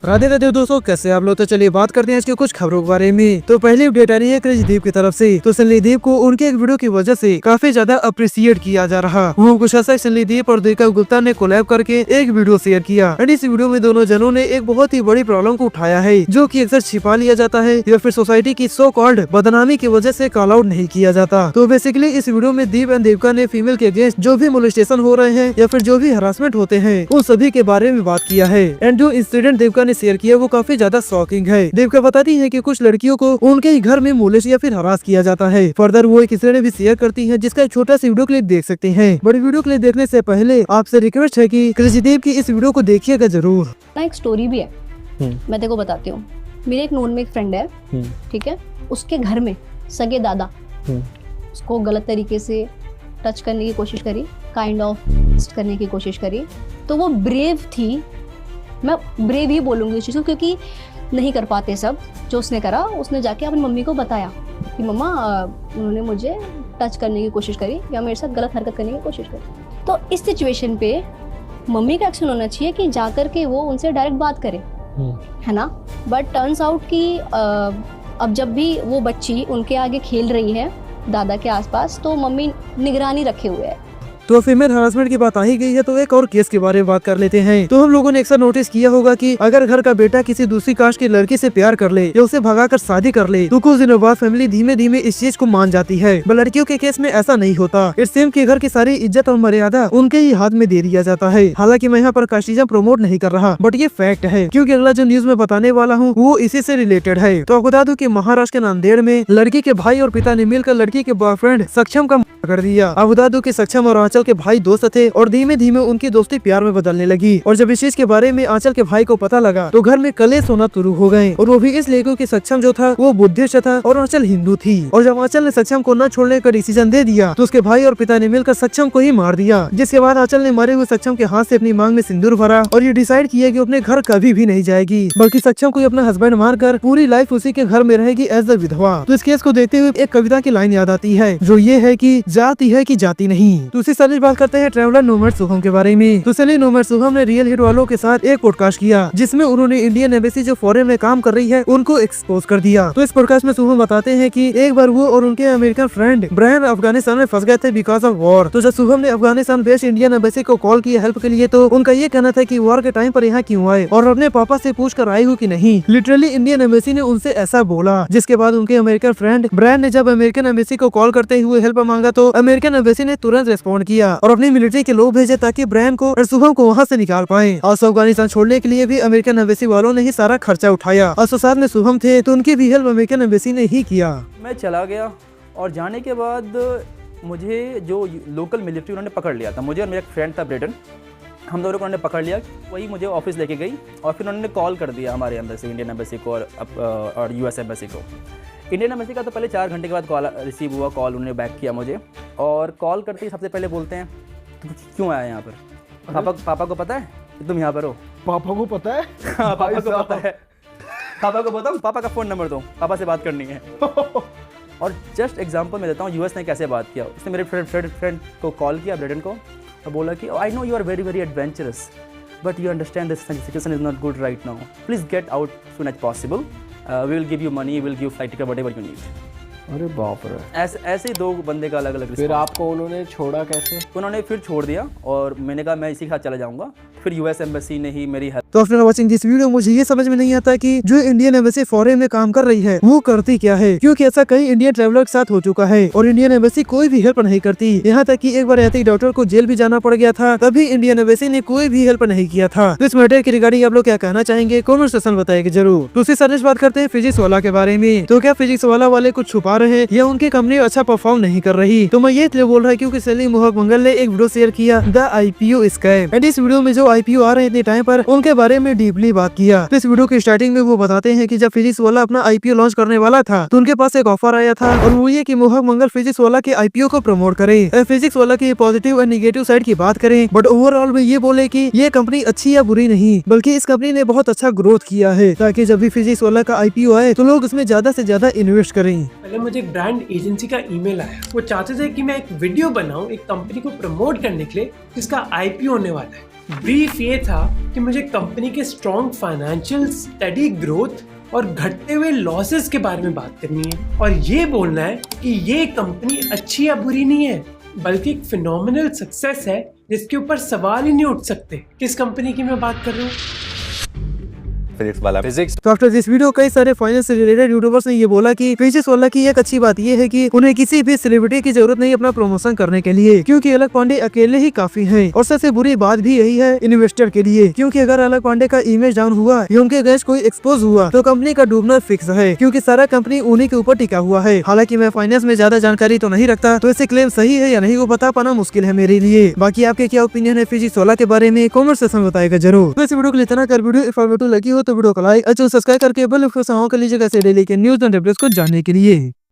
राधे राधे दोस्तों, कैसे आप लोग। तो चलिए बात करते हैं इसके कुछ खबरों के बारे में। तो पहली अपडेट आ रही है कृषदीप की तरफ से। तो सन्नीदीप को उनके एक वीडियो की वजह से काफी ज्यादा अप्रिशिएट किया जा रहा। वो कुछ ऐसा सन्नीदीप और दीपिका गुप्ता ने कोलैब करके एक वीडियो शेयर किया। एंड इस वीडियो में दोनों जनों ने एक बहुत ही बड़ी प्रॉब्लम को उठाया है, जो की अक्सर छिपा लिया जाता है या फिर सोसाइटी की सो कॉल्ड बदनामी की वजह से कॉल आउट नहीं किया जाता। तो बेसिकली इस वीडियो में दीप एंड दीपिका ने फीमेल के अगेंस्ट जो भी मोलेस्टेशन हो रहे हैं या फिर जो भी हरासमेंट होते हैं उन सभी के बारे में बात किया है। एंड जो इंसिडेंट दीपिका ने शेयर किया वो काफी ज्यादा शॉकिंग है। दीपिका बताती है कि कुछ लड़कियों को उनके ही घर में मोलेस्ट या फिर हरास किया जाता है। फर्दर वो एक इंसिडेंट भी शेयर करती है, जिसका एक छोटा सा वीडियो क्लिप देख सकते हैं। बड़ी वीडियो क्लिप देखने से पहले आपसे रिक्वेस्ट है कि कृषदीप की इस वीडियो को देखिएगा जरूर। एक स्टोरी भी है, मैं तेरे को बताती हूँ। मेरे एक नोन में एक फ्रेंड है, ठीक है। उसके घर में सगे दादा उसको गलत तरीके से टच करने की कोशिश करी, काइंड ऑफ करने की कोशिश करी। तो वो ब्रेव थी, मैं ब्रेव ही बोलूँगी उस चीज़ को, क्योंकि नहीं कर पाते सब। जो उसने करा, उसने जाके अपनी मम्मी को बताया कि मम्मा उन्होंने मुझे टच करने की कोशिश करी या मेरे साथ गलत हरकत करने की कोशिश करी। तो इस सिचुएशन पे मम्मी का एक्शन होना चाहिए कि जाकर के वो उनसे डायरेक्ट बात करे, है ना। बट टर्न्स आउट कि अब जब भी वो बच्ची उनके आगे खेल रही है दादा के आसपास, तो मम्मी निगरानी रखे हुए है। तो फीमेल हरासमेंट की बात आ ही गई है, तो एक और केस के बारे में बात कर लेते हैं। तो हम लोगों ने अक्सर नोटिस किया होगा कि अगर घर का बेटा किसी दूसरी कास्ट की लड़की से प्यार कर ले या उसे भगाकर शादी कर ले, तो कुछ दिनों बाद फैमिली धीमे धीमे इस चीज को मान जाती है। पर लड़कियों के केस में ऐसा नहीं होता। इस सेम के घर की सारी इज्जत और मर्यादा उनके ही हाथ में दे दिया जाता है। हालांकि मैं यहाँ पर कास्टिज्म प्रमोट नहीं कर रहा, बट ये फैक्ट है, क्योंकि अगला जो न्यूज में बताने वाला हूँ वो इसी से रिलेटेड है। तो आपको बता दूं कि महाराष्ट्र के नांदेड़ में लड़की के भाई और पिता ने मिलकर लड़की के बॉयफ्रेंड सक्षम का कर दिया। अब बता दूं कि सक्षम और आंचल के भाई दोस्त थे और धीमे धीमे उनकी दोस्ती प्यार में बदलने लगी। और जब इस चीज के बारे में आंचल के भाई को पता लगा तो घर में कलेश होना शुरू हो गए। और वो भी इसलिए क्योंकि सक्षम जो था वो बुद्धिस्ट था और आंचल हिंदू थी। और जब आंचल ने सक्षम को न छोड़ने का डिसीजन दे दिया तो उसके भाई और पिता ने मिलकर सक्षम को ही मार दिया। जिसके बाद आंचल ने मरे हुए सक्षम के हाथ से अपनी मांग में सिंदूर भरा और ये डिसाइड किया कि अपने घर कभी भी नहीं जाएगी, बल्कि सक्षम को अपना हस्बैंड मारकर पूरी लाइफ उसी के घर में रहेगी एज अ विधवा। तो इस केस को देखते हुए एक कविता की लाइन याद आती है, जो ये है कि जाती है कि जाती नहीं। तो उसी साल बात करते हैं ट्रैवलर नोमैड शुभम के बारे में। तो चलिए, नोमैड शुभम ने रियल हिट वालों के साथ एक पॉडकास्ट किया, जिसमें उन्होंने इंडियन एम्बेसी जो फॉरेन में काम कर रही है उनको एक्सपोज कर दिया। तो इस पॉडकास्ट में शुभम बताते हैं कि एक बार वो और उनके अमेरिकन फ्रेंड ब्रायन अफगानिस्तान में फंस गए थे बिकॉज ऑफ वॉर। तो जब शुभम ने अफगानिस्तान बेस्ड इंडियन एम्बेसी को कॉल किया हेल्प के लिए, तो उनका ये कहना था कि वॉर के टाइम पर यहाँ क्यों आए और अपने पापा से पूछ कर आई हो कि नहीं। लिटरली इंडियन एम्बेसी ने उनसे ऐसा बोला। जिसके बाद उनके अमेरिकन फ्रेंड ब्रायन ने जब अमेरिकन एम्बेसी को कॉल करते हुए हेल्प मांगा, तो अमेरिकन एम्बेसी ने तुरंत रेस्पॉन्ड किया और अपनी मिलिट्री के लोग भेजे ताकि ब्रायन को और शुभम को वहाँ से निकाल पाए। और अफगानिस्तान छोड़ने के लिए भी अमेरिकन एम्बेसी वालों ने ही सारा खर्चा उठाया। और साथ में शुभम थे तो उनकी भी हेल्प अमेरिकन एम्बेसी ने ही किया। मैं चला गया और जाने के बाद मुझे जो लोकल मिलिट्री उन्होंने पकड़ लिया था, मुझे और मेरा फ्रेंड था ब्रिटेन, हम दोनों को उन्होंने पकड़ लिया। वही मुझे ऑफिस लेके गई और फिर उन्होंने कॉल कर दिया हमारे एम्बेसी, इंडियन एम्बेसी को और यूएस एम्बेसी को। इंडियन एम्बेसी का तो पहले 4 घंटे के बाद कॉल रिसीव हुआ, कॉल उन्होंने बैक किया मुझे। और कॉल करते ही सबसे पहले बोलते हैं क्यों आया यहाँ पर? पापा को पता है कि तुम यहाँ पर हो? पापा को पता है? हाँ, पापा को पता है। पापा को बताओ, पापा का फ़ोन नंबर दो, पापा से बात करनी है। और जस्ट एग्जांपल मैं देता हूँ यूएस ने कैसे बात किया। उसने मेरे फ्रेंड को कॉल किया, ब्रिटेन को, और बोला कि I know you are very very adventurous but you understand this situation is not good right now, please get out soon as possible, we will give you money, we will give flight ticket, whatever you need. अरे बाप रे। ऐसे ही 2 बंदे का अलग अलग। फिर आपको उन्होंने छोड़ा कैसे? उन्होंने फिर छोड़ दिया और मैंने कहा मैं इसी के साथ चला जाऊंगा। फिर यूएस एम्बेसी ने ही मेरी हेल्प। तो आफ्टर वाचिंग दिस वीडियो मुझे ये समझ में नहीं आता कि जो इंडियन एम्बेसी फॉरेन में काम कर रही है वो करती क्या है, क्योंकि ऐसा कई इंडियन ट्रैवलर के साथ हो चुका है और इंडियन एम्बेसी कोई भी हेल्प नहीं करती। यहाँ तक कि एक बार ऐसे ही डॉक्टर को जेल भी जाना पड़ गया था, तभी इंडियन एम्बेसी ने कोई भी हेल्प नहीं किया था। तो इस मैटर के रिगार्डिंग आप लोग क्या कहना चाहेंगे, कमेंट सेक्शन में बताइए जरूर। तो उसी साथ बात करते हैं फिजिक्स वाला के बारे में। तो क्या फिजिक्स वाले कुछ छुपा रहे हैं या उनकी कंपनी अच्छा परफॉर्म नहीं कर रही? तो मैं ये इसलिए बोल रहा हूँ क्योंकि सलीम मोहक मंगल ने एक वीडियो शेयर किया, द IPO स्कैम। एंड इस वीडियो में जो IPO आ रहे थे टाइम पर उनके बारे में डीपली बात किया। तो इस वीडियो की स्टार्टिंग में वो बताते हैं कि जब फिजिक्स वाला अपना IPO लॉन्च करने वाला था तो उनके पास एक ऑफर आया था और वो ये कि मोहक मंगल फिजिक्स वाला के IPO को प्रमोट करे, फिजिक्स वाला की पॉजिटिव और नेगेटिव साइड की बात करें, बट ओवरऑल में ये बोले कि ये कंपनी अच्छी या बुरी नहीं, बल्कि इस कंपनी ने बहुत अच्छा ग्रोथ किया है, ताकि जब भी फिजिक्स वाला का IPO आए तो लोग उसमें ज्यादा से ज्यादा इन्वेस्ट करें। पहले मुझे एक ब्रांड एजेंसी का ईमेल आया, वो चाहते थे कि मैं एक वीडियो बनाऊं एक कंपनी को प्रमोट करने के लिए जिसका IPO होने वाला है। ब्रीफ ये था कि मुझे कंपनी के स्ट्रॉन्ग फाइनेंशियल, स्टडी ग्रोथ और घटते हुए लॉसेस के बारे में बात करनी है और ये बोलना है कि ये कंपनी अच्छी या बुरी नहीं है, बल्कि एक फिनोमिनल सक्सेस है जिसके ऊपर सवाल ही नहीं उठ सकते। किस कंपनी की मैं बात कर रहा हूँ? फिजिक्स वाला फिजिक्स। तो आफ्टर दिस वीडियो कई सारे फाइनेंस से रिलेटेड यूट्यूबर्स ने ये बोला कि फिजिक्स वाला की एक अच्छी बात ये है कि उन्हें किसी भी सेलिब्रिटी की जरूरत नहीं अपना प्रमोशन करने के लिए, क्योंकि अलक पांडे अकेले ही काफी हैं। और सबसे बुरी बात भी यही है इन्वेस्टर के लिए, क्योंकि अगर अलक पांडे का इमेज डाउन हुआ या उनके अगेंस्ट कोई एक्सपोज हुआ तो कंपनी का डूबना फिक्स है, क्योंकि सारा कंपनी उन्हीं के ऊपर टिका हुआ है। हालांकि मैं फाइनेंस में ज्यादा जानकारी तो नहीं रखता, तो ऐसे क्लेम सही है या नहीं वो बता पाना मुश्किल है मेरे लिए। बाकी आपके क्या ओपिनियन है फिजिक्स वाला के बारे में कॉमेंट सेक्शन में बताएगा जरूर। तो इस वीडियो को लिए इतना कर, वीडियो इन्फॉर्मेटिव लगी हो तो वीडियो को लाइक सब्सक्राइब करके बेल आइकन ऑन कर लीजिएगा ऐसे डेली के न्यूज़ एंड अपडेट्स को जानने के लिए।